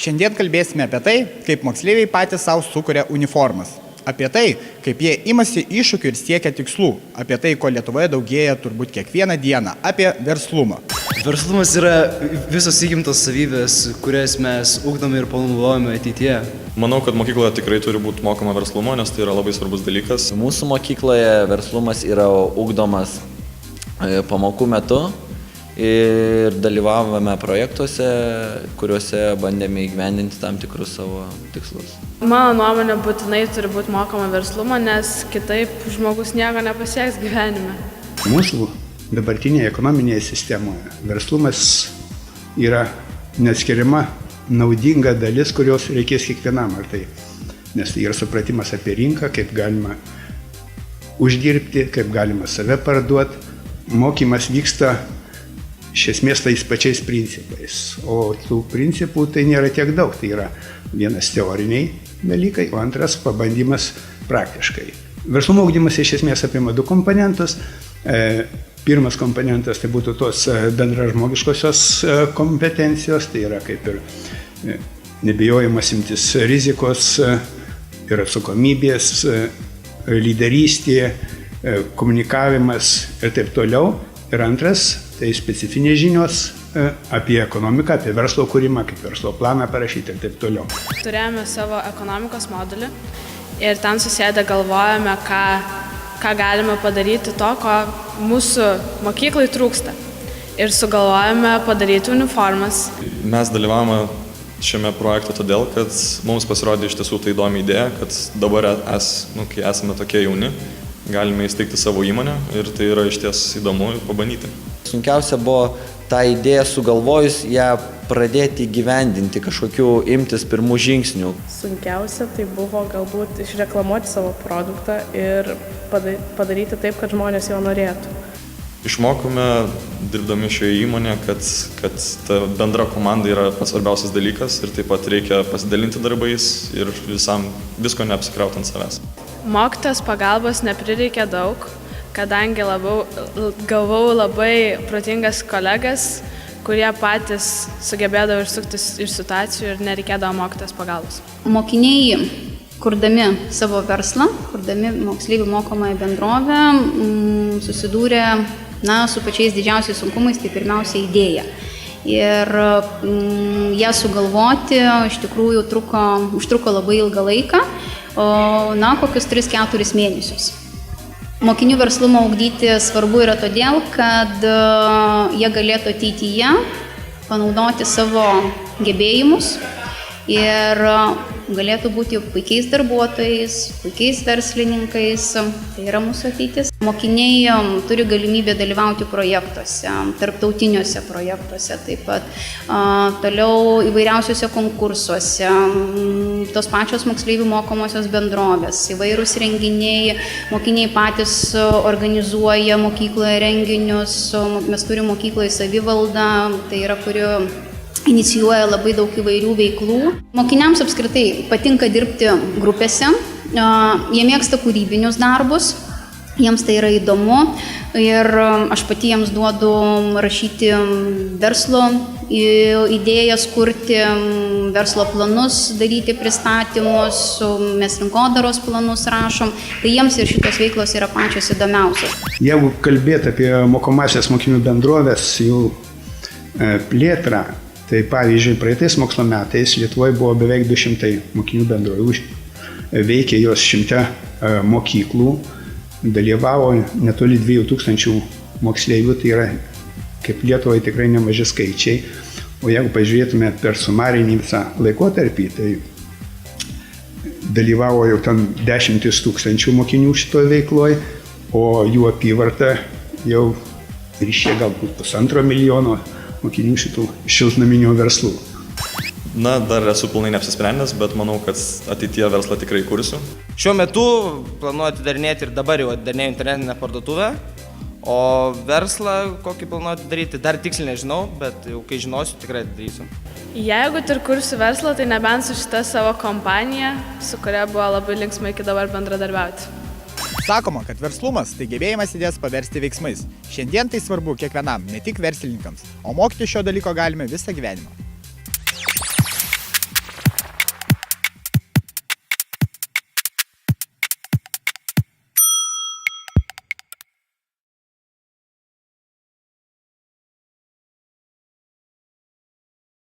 Šiandien kalbėsime apie tai, kaip moksleiviai patys savo sukuria uniformas. Apie tai, kaip jie imasi iššūkių ir siekia tikslų. Apie tai, ko Lietuvoje daugėja turbūt kiekvieną dieną. Apie verslumą. Verslumas yra visos įgimtos savybės, kurias mes ugdome ir panaudojame ateityje. Manau, kad mokykloje tikrai turi būti mokoma verslumo, nes tai yra labai svarbus dalykas. Mūsų mokykloje verslumas yra ugdomas pamokų metu ir dalyvavome projektuose, kuriuose bandėme įgyvendinti tam tikrus savo tikslus. Mano nuomonė būtinai turi būti mokoma verslumo, nes kitaip žmogus nieko nepasieks gyvenime. Mūsų dabartinėje ekonominėje sistemoje verslumas yra neatskiriama naudinga dalis, kurios reikės kiekvienam. Nes tai yra supratimas apie rinką, kaip galima uždirbti, kaip galima save parduoti. Mokymas vyksta iš esmės tais pačiais principais, o tų principų tai nėra tiek daug. Tai yra vienas teoriniai dalykai, o antras pabandymas praktiškai. Verslumo ugdymas iš esmės apima du komponentus. Pirmas komponentas tai būtų tos bendražmogiškosios kompetencijos, tai yra kaip ir nebijojimas imtis rizikos ir atsakomybės, lyderystė, komunikavimas ir taip toliau. Ir antras tai specifinės žinios apie ekonomiką, apie verslo kūrimą, kaip verslo planą parašyti ir taip toliau. Turėjome savo ekonomikos modulį ir ten susėdę galvojame, ką galime padaryti to, ko mūsų mokyklai trūksta. Ir sugalvojame padaryti uniformas. Mes dalyvavome šiame projekte todėl, kad mums pasirodė iš tiesų tai įdomi idėja, kad dabar kai esame tokie jauni, galime įsteigti savo įmonę ir tai yra iš ties įdomu pabandyti. Sunkiausia buvo tą idėją sugalvojus, ją pradėti įgyvendinti, kažkokių imtis pirmų žingsnių. Sunkiausia tai buvo galbūt išreklamuoti savo produktą ir padaryti taip, kad žmonės jo norėtų. Išmokome, dirbdami šioje įmonėje, kad ta bendra komanda yra pats svarbiausias dalykas ir taip pat reikia pasidalinti darbais ir visko neapsikrauti ant savęs. Mokytojos pagalbos neprireikė daug, kadangi gavau labai protingas kolegas, kurie patys sugebėdavo išsuktis iš situacijų ir nereikėdavo mokytojos pagalbos. Mokiniai, kurdami savo verslą, kurdami moksleivių mokomąją bendrovę, susidūrė su pačiais didžiausiais sunkumais, tai pirmiausia idėja. Ir ją sugalvoti iš tikrųjų užtruko labai ilgą laiką, kokius 3-4 mėnesius. Mokinių verslumą ugdyti svarbu yra todėl, kad jie galėtų ateityje panaudoti savo gebėjimus ir galėtų būti puikiais darbuotojais, puikiais verslininkais, tai yra mūsų ateitis. Mokiniai turi galimybę dalyvauti projektuose, tarptautiniuose projektuose, taip pat toliau įvairiausiuose konkursuose, tos pačios moksleivių mokomosios bendrovės, įvairūs renginiai, mokiniai patys organizuoja mokykloje renginius, mes turime mokykloje savivaldą, tai yra kuri inicijuoja labai daug įvairių veiklų. Mokiniams apskritai patinka dirbti grupėse, jie mėgsta kūrybinius darbus, jiems tai yra įdomu ir aš pati jiems duodu rašyti verslo idėjas, kurti verslo planus, daryti pristatymus, mes rinkodaros planus rašom, tai jiems ir šitos veiklos yra pačios įdomiausios. Jeigu kalbėti apie mokomąsias mokinių bendrovės, jų plėtrą, tai pavyzdžiui, praeitais mokslo metais Lietuvoje buvo beveik 200 mokinių bendrovių, veikė jos 100 mokyklų, dalyvavo netoli 2000 moksleivių, tai yra kaip Lietuvoje tikrai nemaži skaičiai. O jeigu pažiūrėtume per sumarinį visą laikotarpį, tai dalyvavo jau ten 10 000 mokinių šitoje veikloje, o jų apyvarta jau ryšė galbūt 1,5 milijono mokinių šitų šiltnaminių verslų. Dar esu pilnai neapsisprendęs, bet manau, kad ateityje verslą tikrai kursiu. Šiuo metu planuoju atidarinėti ir dabar jau atidarinėjau internetinę parduotuvę, o verslą kokį planuoju daryti, dar tiksliai nežinau, bet jau kai žinosiu, tikrai atidarysiu. Jeigu ir kursiu verslą, tai nebent su šita savo kompanija, su kuria buvo labai linksma iki dabar bendradarbiauti. Sakoma, kad verslumas tai gebėjimas idėjas paversti veiksmais. Šiandien tai svarbu kiekvienam, ne tik verslininkams, o mokyti šio dalyko galime visą gyvenimą.